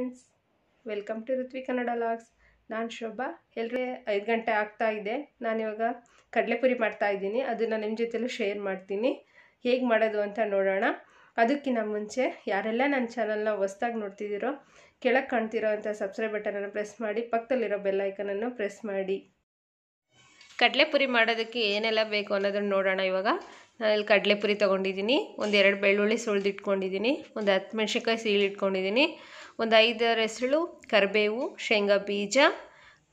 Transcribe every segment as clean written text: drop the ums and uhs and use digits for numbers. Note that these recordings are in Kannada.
Friends, welcome to Ruthvi Kannada logs. ನಾನು ಶೋಭಾ. ಎಲ್ಲರೂ 5 ಗಂಟೆ ಆಗ್ತಾ ಇದೆ. ನಾನಿವಾಗ ಕಡಲೆಪುರಿ ಮಾಡ್ತಾ ಇದ್ದೀನಿ. ಅದನ್ನು ನಿಮ್ಮ ಜೊತೆಲೂ ಶೇರ್ ಮಾಡ್ತೀನಿ. ಹೇಗೆ ಮಾಡೋದು ಅಂತ ನೋಡೋಣ. ಅದಕ್ಕಿಂತ ಮುಂಚೆ ಯಾರೆಲ್ಲ ನನ್ನ ಚಾನಲ್ನ ಹೊಸ್ದಾಗಿ ನೋಡ್ತಿದ್ದೀರೋ ಕೆಳಗೆ ಕಾಣ್ತಿರೋ ಅಂಥ ಸಬ್ಸ್ಕ್ರೈಬ್ ಬಟನನ್ನು ಪ್ರೆಸ್ ಮಾಡಿ, ಪಕ್ಕದಲ್ಲಿರೋ ಬೆಲ್ ಐಕನನ್ನು ಪ್ರೆಸ್ ಮಾಡಿ. ಕಡಲೆಪುರಿ ಮಾಡೋದಕ್ಕೆ ಏನೆಲ್ಲ ಬೇಕು ಅನ್ನೋದನ್ನು ನೋಡೋಣ. ಇವಾಗ ನಾನು ಇಲ್ಲಿ ಕಡಲೆಪುರಿ ತೊಗೊಂಡಿದ್ದೀನಿ. ಒಂದು 2 ಬೆಳ್ಳುಳ್ಳಿ ಸುಳಿದಿಟ್ಕೊಂಡಿದ್ದೀನಿ. ಒಂದು 10 ಮೆಣಸಿನ್ಕಾಯಿ ಸೀಳಿಟ್ಕೊಂಡಿದ್ದೀನಿ. ಒಂದು 5-6 ಹೆಸರು ಕರಿಬೇವು, ಶೇಂಗಾ ಬೀಜ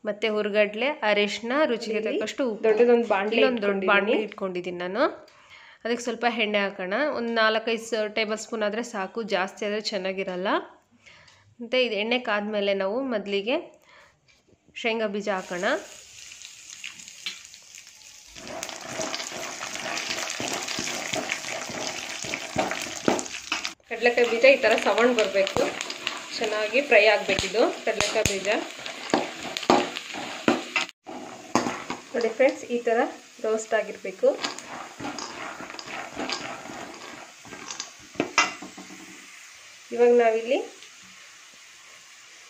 ಮತ್ತು ಹುರ್ಗಡ್ಲೆ, ಅರಿಶಿನ, ರುಚಿಗೆ ತಕ್ಕಷ್ಟು ಉಪ್ಪು. ದೊಡ್ಡ ಬಾಣಲೆ ಇಟ್ಕೊಂಡಿದ್ದೀನಿ ನಾನು. ಅದಕ್ಕೆ ಸ್ವಲ್ಪ ಎಣ್ಣೆ ಹಾಕೋಣ. ಒಂದು 4-5 ಟೇಬಲ್ ಸ್ಪೂನ್ ಆದರೆ ಸಾಕು, ಜಾಸ್ತಿ ಆದರೆ ಚೆನ್ನಾಗಿರಲ್ಲ. ಮತ್ತು ಇದು ಎಣ್ಣೆ ಕಾದ್ಮೇಲೆ ನಾವು ಮೊದಲಿಗೆ ಶೇಂಗಾ ಬೀಜ ಹಾಕೋಣ. ಕಡಲೆಕಾಯಿ ಬೀಜ ಈ ಥರ ಸವಣ್ ಬರಬೇಕು, ಚೆನ್ನಾಗಿ ಫ್ರೈ ಆಗಬೇಕಿದು ಕಡಲೆಕಾಯಿ ಬೀಜ. ನೋಡಿ ಫ್ರೆಂಡ್ಸ್, ಈ ಥರ ರೋಸ್ಟ್ ಆಗಿರಬೇಕು. ಇವಾಗ ನಾವಿಲ್ಲಿ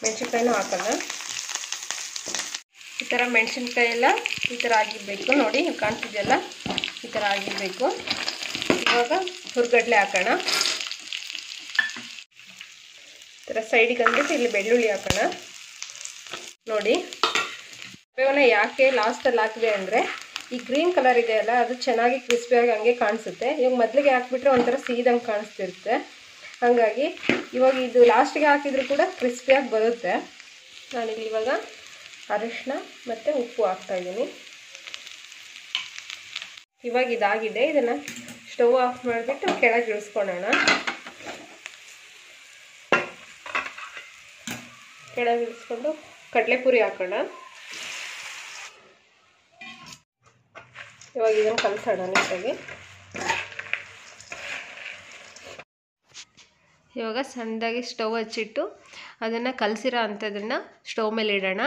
ಮೆಣಸಿನ್ಕಾಯಿನೂ ಹಾಕೋಣ. ಈ ಥರ ಮೆಣಸಿನ್ಕಾಯಿ ಎಲ್ಲ ಈ ಥರ ಆಗಿರಬೇಕು. ನೋಡಿ ಕಾಣ್ತಿದೆಯಲ್ಲ, ಈ ಥರ ಆಗಿರಬೇಕು. ಇವಾಗ ಹುರ್ಗಡ್ಲೆ ಹಾಕೋಣ. ಈ ಥರ ಸೈಡಿಗೆ ಅಂದ್ಬಿಟ್ಟು ಇಲ್ಲಿ ಬೆಳ್ಳುಳ್ಳಿ ಹಾಕೋಣ. ನೋಡಿ, ಕರಿಬೇವನ್ನ ಯಾಕೆ ಲಾಸ್ಟಲ್ಲಿ ಹಾಕಿದೆ ಅಂದರೆ ಈ ಗ್ರೀನ್ ಕಲರ್ ಇದೆಯಲ್ಲ, ಅದು ಚೆನ್ನಾಗಿ ಕ್ರಿಸ್ಪಿಯಾಗಿ ಹಂಗೆ ಕಾಣಿಸುತ್ತೆ. ಇವಾಗ ಮೊದಲಿಗೆ ಹಾಕ್ಬಿಟ್ರೆ ಒಂಥರ ಸೀದಂಗೆ ಕಾಣಿಸ್ತಿರುತ್ತೆ. ಹಾಗಾಗಿ ಇವಾಗ ಇದು ಲಾಸ್ಟಿಗೆ ಹಾಕಿದರೂ ಕೂಡ ಕ್ರಿಸ್ಪಿಯಾಗಿ ಬರುತ್ತೆ. ನಾನಿಲ್ಲಿ ಇವಾಗ ಅರಿಶಿನ ಮತ್ತು ಉಪ್ಪು ಹಾಕ್ತಾಯಿದ್ದೀನಿ. ಇವಾಗ ಇದಾಗಿದೆ. ಇದನ್ನು ಸ್ಟವ್ ಆಫ್ ಮಾಡಿಬಿಟ್ಟು ಕೆಳಗೆ ಇಳಿಸ್ಕೊಳ್ಳೋಣ. ಕೆಳಗೆ ಇಳಿಸ್ಕೊಂಡು ಕಡಲೆಪುರಿ ಹಾಕೋಣ. ಇವಾಗ ಇದನ್ನು ಕಲಸೋಣ ನೀಟಾಗಿ. ಇವಾಗ ಸಣ್ಣದಾಗಿ ಸ್ಟವ್ ಹಚ್ಚಿಟ್ಟು ಅದನ್ನು ಕಲಸಿರೋ ಅಂಥದ್ದನ್ನು ಸ್ಟವ್ ಮೇಲೆ ಇಡೋಣ.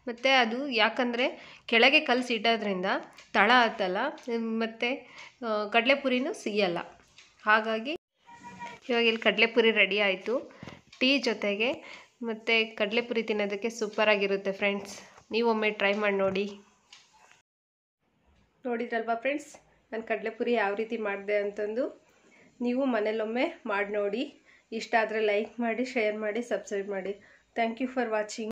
ಮತ್ತು ಅದು ಯಾಕಂದರೆ ಕೆಳಗೆ ಕಲಸಿಡೋದ್ರಿಂದ ತಳ ಹತ್ತಲ್ಲ ಮತ್ತು ಕಡಲೆಪುರಿನೂ ಸಿಯಲ್ಲ. ಹಾಗಾಗಿ ಇವಾಗ ಇಲ್ಲಿ ಕಡಲೆಪುರಿ ರೆಡಿ ಆಯಿತು. ಟೀ ಜೊತೆಗೆ ಮತ್ತು ಕಡಲೆಪುರಿ ತಿನ್ನೋದಕ್ಕೆ ಸೂಪರಾಗಿರುತ್ತೆ ಫ್ರೆಂಡ್ಸ್. ನೀವೊಮ್ಮೆ ಟ್ರೈ ಮಾಡಿ ನೋಡಿ. ನೋಡಿದ್ರಲ್ವಾ ಫ್ರೆಂಡ್ಸ್, ನಾನು ಕಡಲೆಪುರಿ ಯಾವ ರೀತಿ ಮಾಡಿದೆ ಅಂತಂದು. ನೀವು ಮನೇಲೊಮ್ಮೆ ಮಾಡಿ ನೋಡಿ. ಇಷ್ಟ ಆದರೆ ಲೈಕ್ ಮಾಡಿ, ಶೇರ್ ಮಾಡಿ, ಸಬ್ಸ್ಕ್ರೈಬ್ ಮಾಡಿ. Thank you for watching.